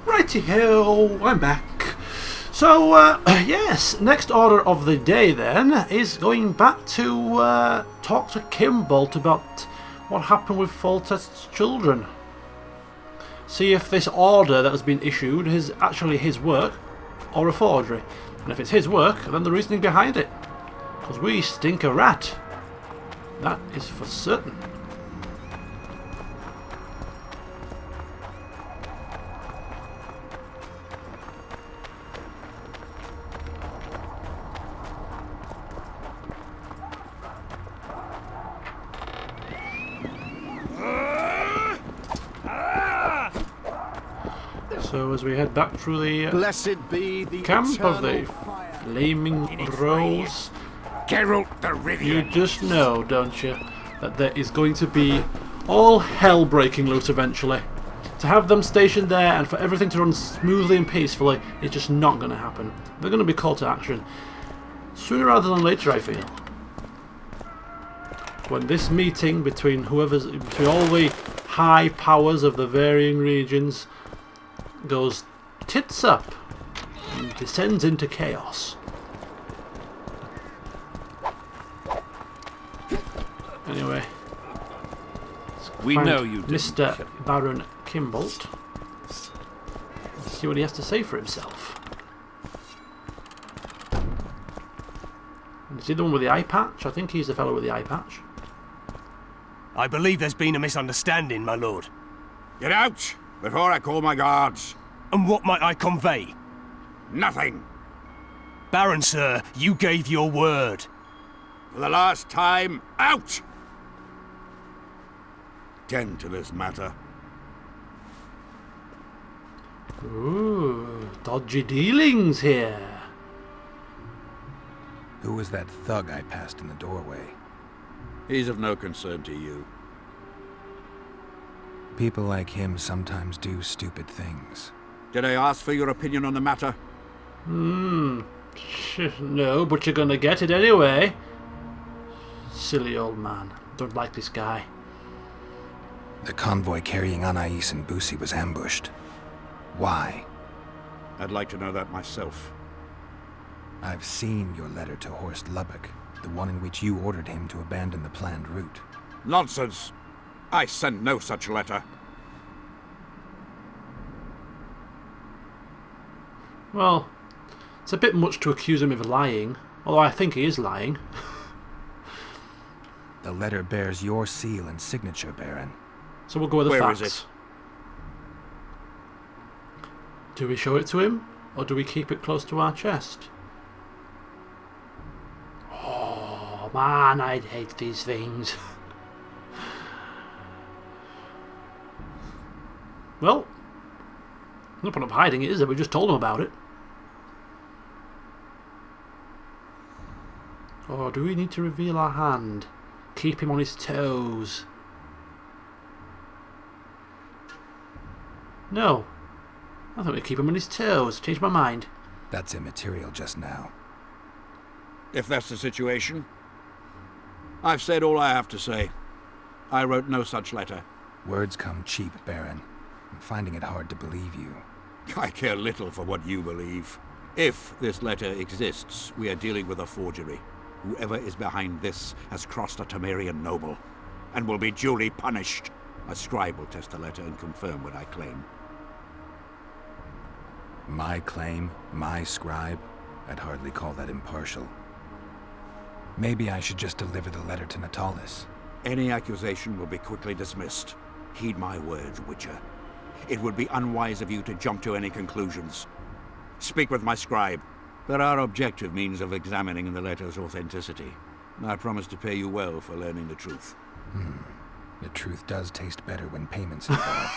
Righty-ho, I'm back. So, yes, next order of the day then is going back to talk to Kimbolt about what happened with Foltest's children. See if this order that has been issued is actually his work or a forgery. And if it's his work, then the reasoning behind it. Because we stink a rat. That is for certain. So as we head back through the Blessed be the camp of the fire. Flaming Rose, Geralt the Rivian. you just know, don't you, that there is going to be all hell breaking loose eventually. To have them stationed there and for everything to run smoothly and peacefully is just not going to happen. They're going to be called to action sooner rather than later, I feel. When this meeting between all the high powers of the varying regions goes tits up and descends into chaos. Anyway, We know you didn't Mr. kill him. Baron Kimbolt. Let's see what he has to say for himself. Is he the one with the eye patch? I think he's the fellow with the eye patch. I believe there's been a misunderstanding, my lord. Get out before I call my guards. And what might I convey? Nothing. Baron, sir, you gave your word. For the last time, out! Tend to this matter. Ooh, dodgy dealings here. Who was that thug I passed in the doorway? He's of no concern to you. People like him sometimes do stupid things. Did I ask for your opinion on the matter? No, but you're gonna get it anyway. Silly old man. Don't like this guy. The convoy carrying Anais and Busi was ambushed. Why? I'd like to know that myself. I've seen your letter to Horst Lubbock, the one in which you ordered him to abandon the planned route. Nonsense! I sent no such letter. Well, it's a bit much to accuse him of lying, although I think he is lying. The letter bears your seal and signature, Baron. So we'll go with the Where facts. is it? Do we show it to him, or do we keep it close to our chest? Oh man, I'd hate these things. Well, no point of hiding it, is there? We just told him about it. Or do we need to reveal our hand? Keep him on his toes. No. I thought we'd keep him on his toes. Changed my mind. That's immaterial just now. If that's the situation, I've said all I have to say. I wrote no such letter. Words come cheap, Baron. I'm finding it hard to believe you. I care little for what you believe. If this letter exists, we are dealing with a forgery. Whoever is behind this has crossed a Temerian noble, and will be duly punished. A scribe will test the letter and confirm what I claim. My claim, my scribe? I'd hardly call that impartial. Maybe I should just deliver the letter to Natalis. Any accusation will be quickly dismissed. Heed my words, Witcher. It would be unwise of you to jump to any conclusions. Speak with my scribe. There are objective means of examining the letter's authenticity. I promise to pay you well for learning the truth. The truth does taste better when payment's involved.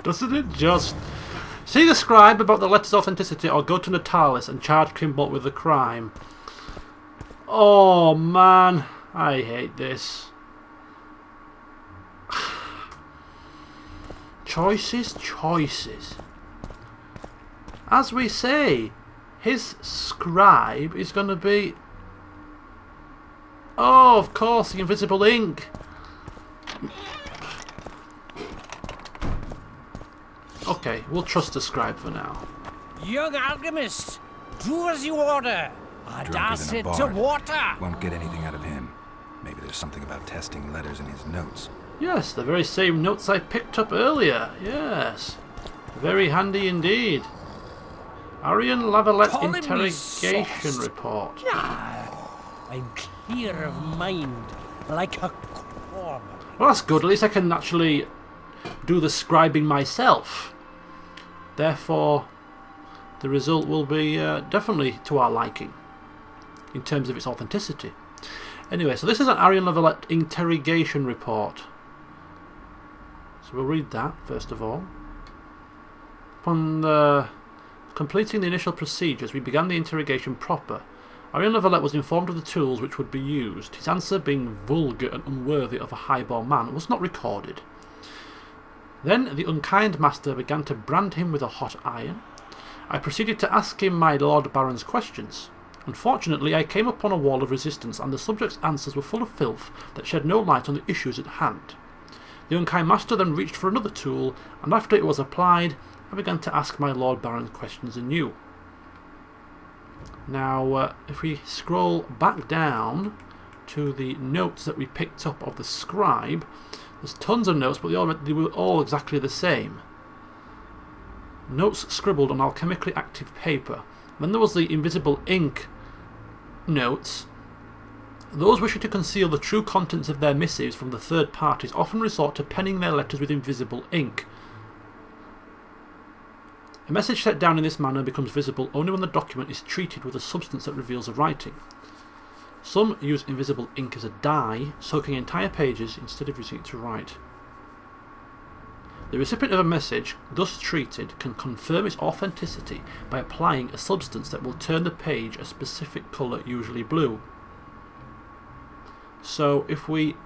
Doesn't it just? See the scribe about the letter's authenticity, or go to Natalis and charge Kimbolt with the crime. Oh man, I hate this. Choices. As we say, his scribe is going to be... Oh, of course, the invisible ink. Okay, we'll trust the scribe for now. Young alchemist, do as you order. Drunker Adass than a it to bard. water. Won't get anything out of him. Maybe there's something about testing letters in his notes. Yes, the very same notes I picked up earlier. Yes. Very handy indeed. Arian Lavalette Calling me interrogation sauced. report. I'm clear of mind, like a cormorant. Well, that's good. At least I can actually do the scribing myself. Therefore, the result will be definitely to our liking in terms of its authenticity. Anyway, so this is an Arian Lavalette interrogation report. So we'll read that first of all. Upon completing the initial procedures, we began the interrogation proper. Arian Lavalette was informed of the tools which would be used. His answer, being vulgar and unworthy of a highborn man, was not recorded. Then the unkind master began to brand him with a hot iron. I proceeded to ask him my Lord Baron's questions. Unfortunately, I came upon a wall of resistance, and the subject's answers were full of filth that shed no light on the issues at hand. The unkind master then reached for another tool, and after it was applied, I began to ask my Lord Baron's questions anew. Now, if we scroll back down to the notes that we picked up of the scribe, there's tons of notes, but they were all exactly the same. Notes scribbled on alchemically active paper. Then there was the invisible ink notes. Those wishing to conceal the true contents of their missives from the third parties often resort to penning their letters with invisible ink. A message set down in this manner becomes visible only when the document is treated with a substance that reveals a writing. Some use invisible ink as a dye, soaking entire pages instead of using it to write. The recipient of a message, thus treated, can confirm its authenticity by applying a substance that will turn the page a specific colour, usually blue. So if we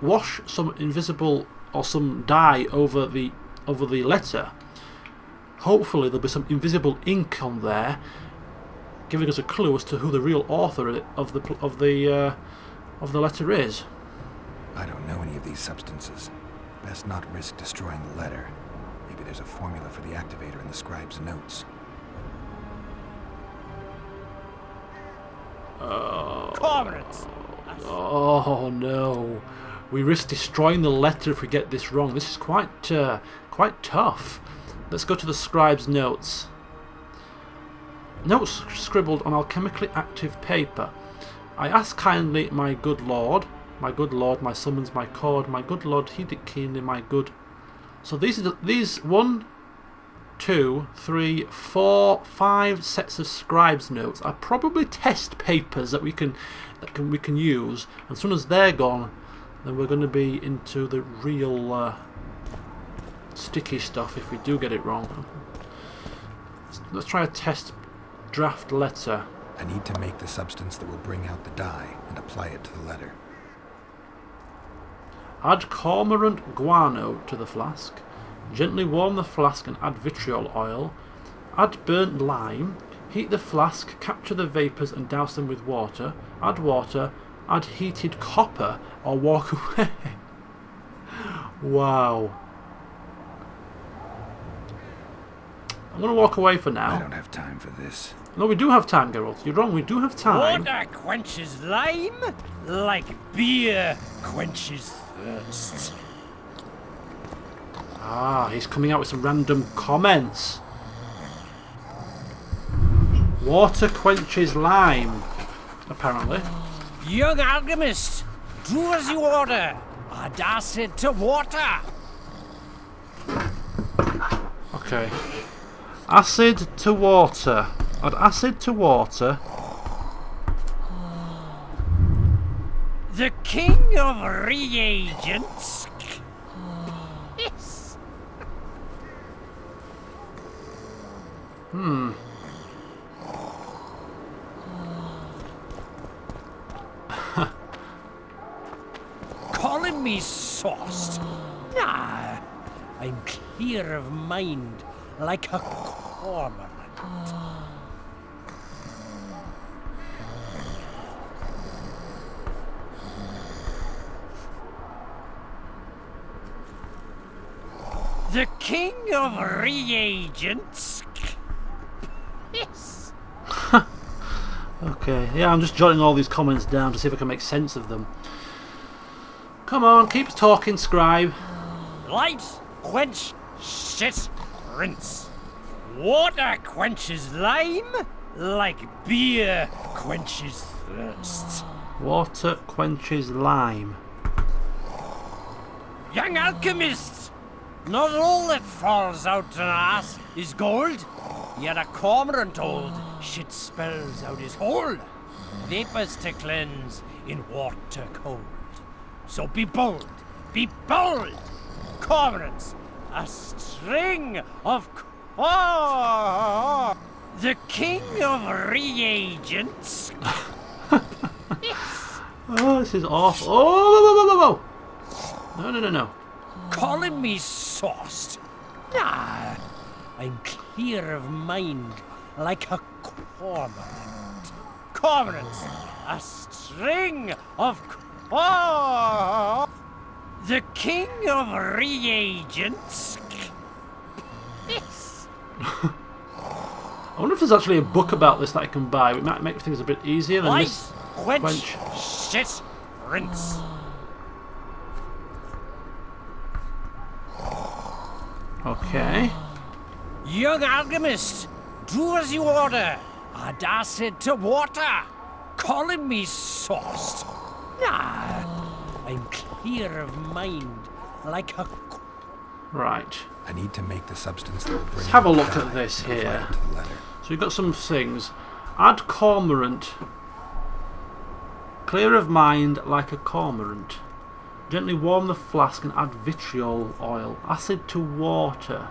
wash some invisible or some dye over the letter, hopefully there'll be some invisible ink on there, giving us a clue as to who the real author of the letter is. I don't know any of these substances. Best not risk destroying the letter. Maybe there's a formula for the activator in the scribe's notes. Cormorants. Oh no. We risk destroying the letter if we get this wrong. This is quite tough. Let's go to the scribe's notes. Notes scribbled on alchemically active paper. I ask kindly, my good lord, my summons, my cord, my good lord, heed it keenly, my good. So these 1, 2, 3, 4, 5 sets of scribe's notes are probably test papers that we can use. And as soon as they're gone, then we're going to be into the real sticky stuff if we do get it wrong. Let's try a test draft letter. I need to make the substance that will bring out the dye and apply it to the letter. Add cormorant guano to the flask. Gently warm the flask and add vitriol oil. Add burnt lime. Heat the flask, capture the vapours and douse them with water. Add water. Add heated copper or walk away. Wow. I'm going to walk away for now. I don't have time for this. No, we do have time, Geralt. You're wrong, we do have time. Water quenches lime, like beer quenches thirst. Ah, he's coming out with some random comments. Water quenches lime, apparently. Young alchemist, do as you order. Add acid to water. Okay. Acid to water. Add acid to water. The king of reagents. Yes. Calling me sauced? Nah, I'm clear of mind, like a cormorant. The king of reagents. Yes. Okay, yeah, I'm just jotting all these comments down to see if I can make sense of them. Come on, keep talking, scribe. Light, quench, shit, rinse. Water quenches lime, like beer quenches thirst. Water quenches lime. Young alchemist, not all that falls out an ass is gold. Yet a cormorant old shit spells out his hole. Vapors to cleanse in water cold. So be bold, be bold. Cormorants, a string of the king of reagents. Oh, this is awful. Oh, whoa, whoa, whoa, whoa. No, no, no, no. Calling me sauced? Nah, I'm clear of mind like a cormorant. Cormorants, a string of the king of reagents. Yes. I wonder if there's actually a book about this that I can buy. It might make things a bit easier than Light, this. quench, shit, rinse. Okay. Young alchemist, do as you order. Add acid to water. Calling me sauced? Nah, I'm clear of mind like a... Right. I need to make the substance that will bring Let's have a him look to at die this and apply here. it to the letter. So we've got some things. Add cormorant. Clear of mind like a cormorant. Gently warm the flask and add vitriol oil. Acid to water.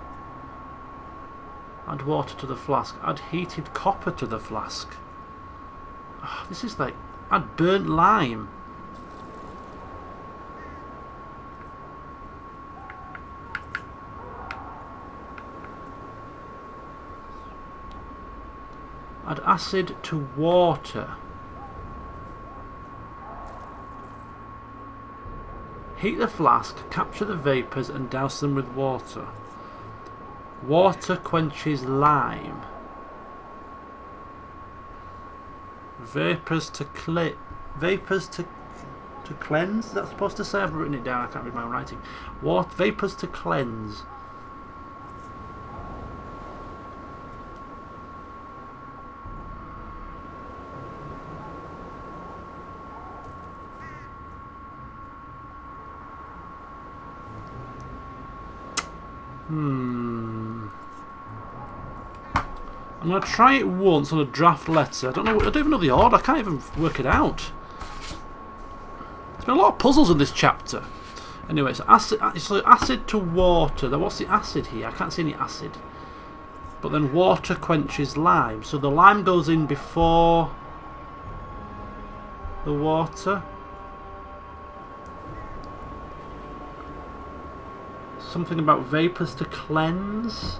Add water to the flask. Add heated copper to the flask. Oh, this is like... Add burnt lime. Add acid to water. Heat the flask, capture the vapours and douse them with water. Water quenches lime. Vapours to cleanse? Is that supposed to say? I've written it down, I can't read my own writing. Vapours to cleanse. I'm going to try it once on a draft letter. I don't even know the order. I can't even work it out. There's been a lot of puzzles in this chapter. Anyway, it's acid to water. Now, what's the acid here? I can't see any acid. But then water quenches lime. So the lime goes in before the water. Something about vapours to cleanse.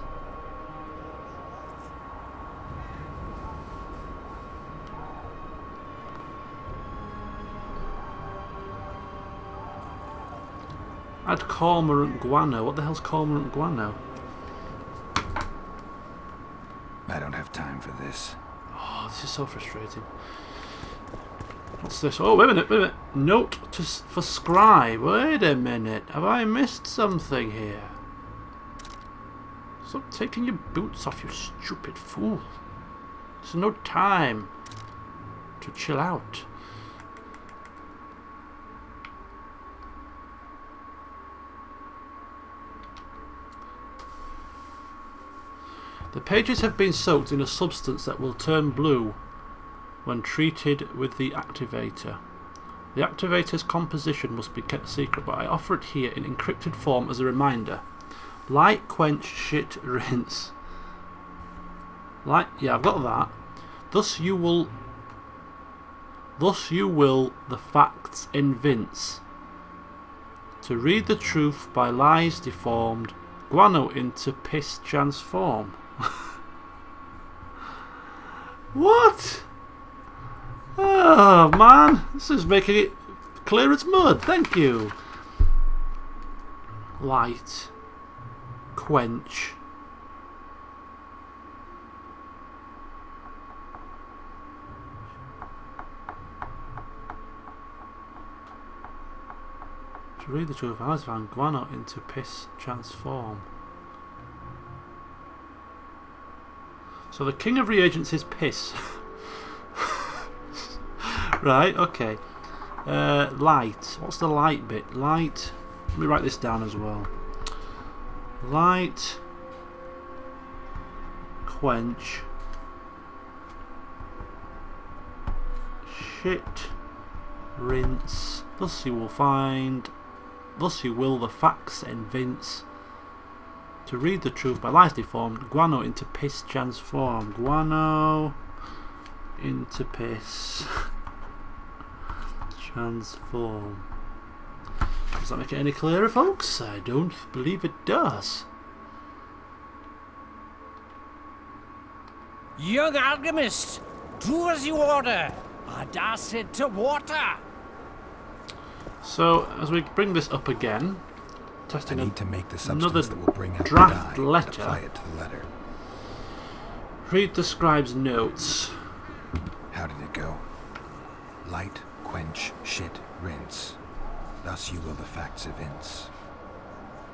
Add cormorant guano. What the hell's cormorant guano? I don't have time for this. Oh, this is so frustrating. What's this? Oh, wait a minute. Note for scribe. Wait a minute. Have I missed something here? Stop taking your boots off, you stupid fool. There's no time to chill out. The pages have been soaked in a substance that will turn blue when treated with the activator. The activator's composition must be kept secret, but I offer it here in encrypted form as a reminder. Light, quench, shit, rinse. Light, yeah, I've got that. Thus you will the facts evince. To read the truth by lies deformed, guano into piss transform. What? Oh man, this is making it clear as mud. Thank you. Light, quench. To read the truth, I found guano into piss transform. So the king of reagents is piss. Right, okay. Light. What's the light bit? Light. Let me write this down as well. Light. Quench. Shit. Rinse. Thus you will find. Thus you will the facts evince. To read the truth by lies deformed. Guano into piss transform. Guano into piss transform. Does that make it any clearer, folks? I don't believe it does. Young alchemist, do as you order. Add acid to water. So, as we bring this up again, I testing need to make the another substance that will bring out draft the dye letter. and apply it to the letter. Read the scribe's notes. How did it go? Light, quench, shit, rinse. Thus you will the facts evince.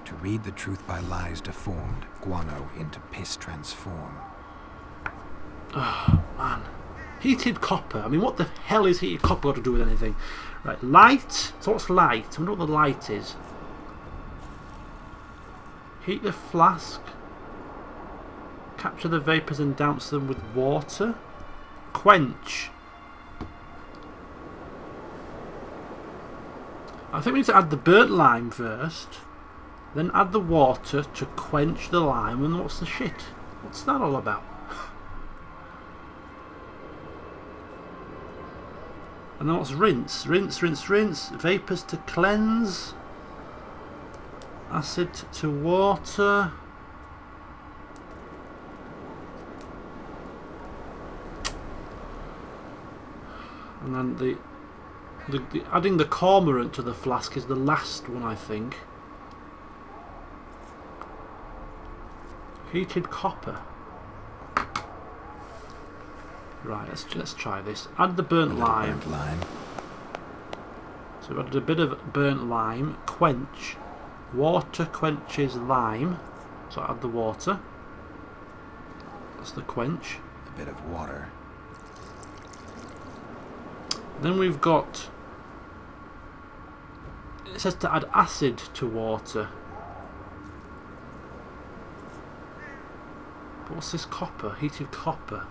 To read the truth by lies deformed, guano into piss transform. Oh, man. Heated copper. I mean, what the hell is heated copper got to do with anything? Right, light. So what's light? I wonder what the light is. Heat the flask. Capture the vapours and douse them with water. Quench. I think we need to add the burnt lime first. Then add the water to quench the lime. And what's the shit? What's that all about? And then what's rinse? Rinse, rinse, rinse. Vapours to cleanse. Acid to water. And then the adding the cormorant to the flask is the last one, I think. Heated copper. Right, let's try this. Add the burnt lime. Burnt lime. So we've added a bit of burnt lime. Quench. Water quenches lime. So add the water. That's the quench. A bit of water. Then we've got. It says to add acid to water. But what's this copper? Heated copper.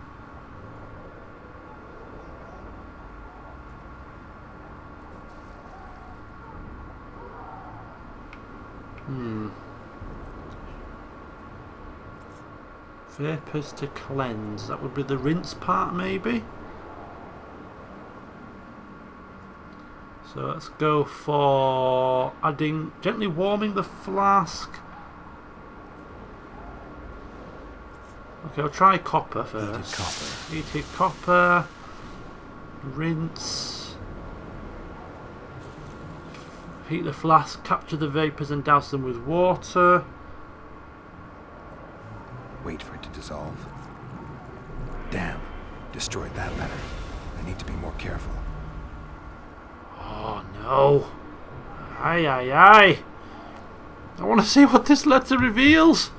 Vapours to cleanse. That would be the rinse part, maybe. So let's go for adding, gently warming the flask. Okay, I'll try copper first. Heated copper. Rinse. Heat the flask, capture the vapours and douse them with water. Wait for it to dissolve. Damn. Destroyed that letter. I need to be more careful. Oh no. Aye, aye, aye. I want to see what this letter reveals.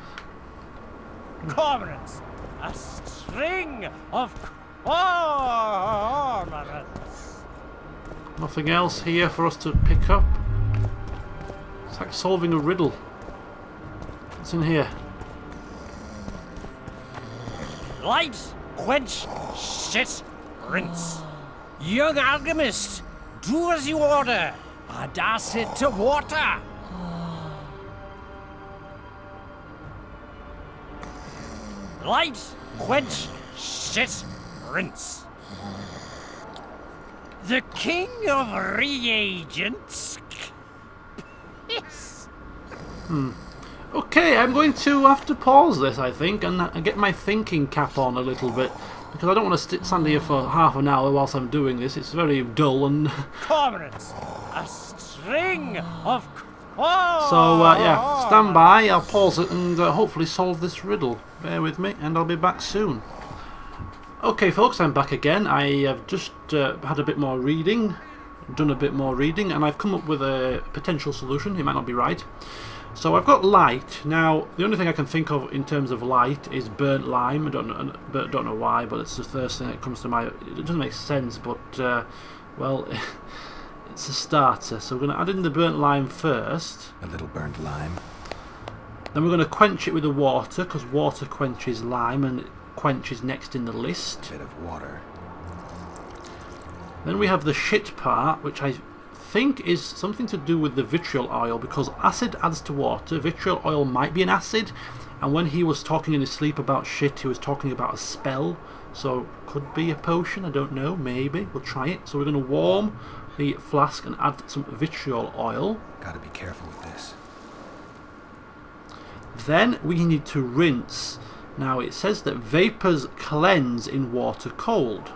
Cormorants, a string of cormorants. Nothing else here for us to pick up. It's like solving a riddle. What's in here? Light, quench, shit, rinse. Young alchemist, do as you order. Add acid to water. Light, quench, shit, rinse. The king of reagents. Piss. Okay, I'm going to have to pause this, I think, and get my thinking cap on a little bit, because I don't want to stand here for half an hour whilst I'm doing this. It's very dull and... Cormorants, a string of yeah, stand by, I'll pause it and hopefully solve this riddle. Bear with me and I'll be back soon. Okay folks, I'm back again. I have just had a bit more reading, done a bit more reading, and I've come up with a potential solution. It might not be right. So I've got light. Now, the only thing I can think of in terms of light is burnt lime. I don't know why, but it's the first thing that comes to mind. It doesn't make sense, but, well, it's a starter. So we're going to add in the burnt lime first. A little burnt lime. Then we're going to quench it with the water, because water quenches lime, and quench is next in the list. A bit of water. Then we have the shit part, which I think is something to do with the vitriol oil, because acid adds to water. Vitriol oil might be an acid, and when he was talking in his sleep about shit, he was talking about a spell, so could be a potion. I don't know, maybe. We'll try it. So we're going to warm the flask and add some vitriol oil. Gotta be careful with this. Then we need to rinse. Now it says that vapors cleanse in water cold.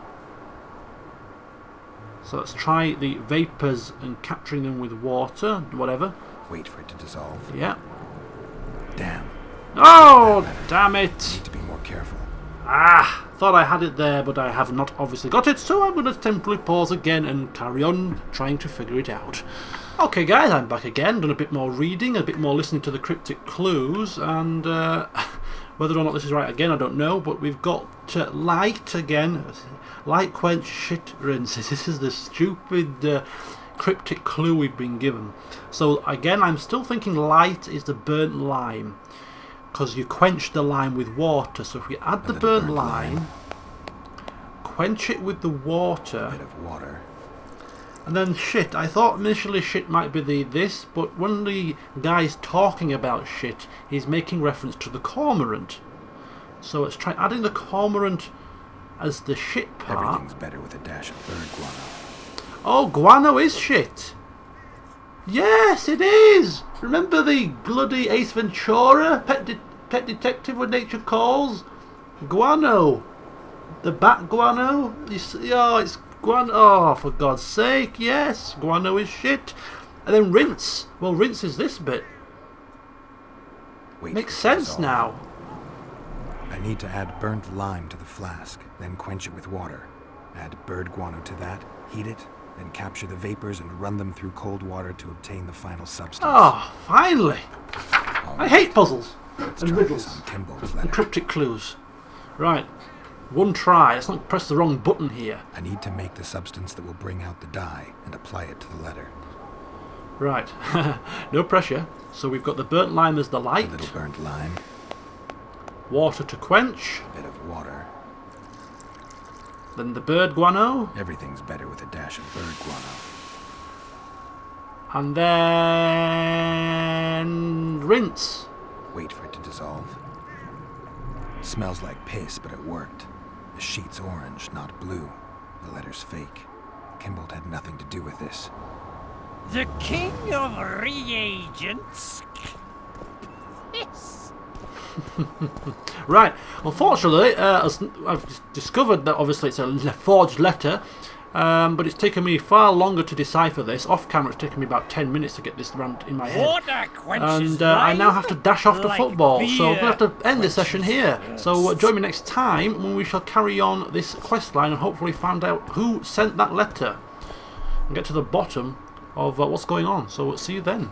So let's try the vapors and capturing them with water, whatever. Wait for it to dissolve. Yeah. Damn. Oh, damn it. Need to be more careful. Ah, thought I had it there, but I have not obviously got it, so I'm going to temporarily pause again and carry on trying to figure it out. Okay guys, I'm back again, done a bit more reading, a bit more listening to the cryptic clues, and whether or not this is right again, I don't know, but we've got light again. Light, quench, shit, rinses. This is the stupid cryptic clue we've been given. So again, I'm still thinking light is the burnt lime, because you quench the lime with water. So if we add the burnt lime, quench it with the water, A bit of water. and then shit. I thought initially shit might be this, but when the guy's talking about shit, he's making reference to the cormorant. So let's try adding the cormorant as the shit part. Everything's better with a dash of bird guano. Oh, guano is shit. Yes, it is. Remember the bloody Ace Ventura, Pet Detective When Nature Calls? Guano. The bat guano. You see, oh, it's guano. Oh, for God's sake, yes. Guano is shit. And then rinse. Well, rinse is this bit. Wait Makes for it to sense dissolve. now. I need to add burnt lime to the flask, then quench it with water. Add bird guano to that, heat it, then capture the vapors and run them through cold water to obtain the final substance. Oh, finally. I hate puzzles. Let's and try riddles. this on Kimball's And letter. cryptic clues. Right. One try. Let's not press the wrong button here. I need to make the substance that will bring out the dye and apply it to the letter. Right. No pressure. So we've got the burnt lime as the A light. little burnt lime, Water to quench. a bit of water. Then the bird guano. Everything's better with a dash of bird guano. And then rinse. Wait for it to dissolve. Smells like piss, but it worked. The sheet's orange, not blue. The letter's fake. Kimball had nothing to do with this. The king of reagents. Yes. Right. Unfortunately, as I've discovered that obviously it's a forged letter, but it's taken me far longer to decipher this. Off camera, it's taken me about 10 minutes to get this round in my head. Water quenches And I now have to dash off to like football, so I'm beer going to have to end this session here. quenches So join me next time when we shall carry on this quest line and hopefully find out who sent that letter and get to the bottom of what's going on. So see you then.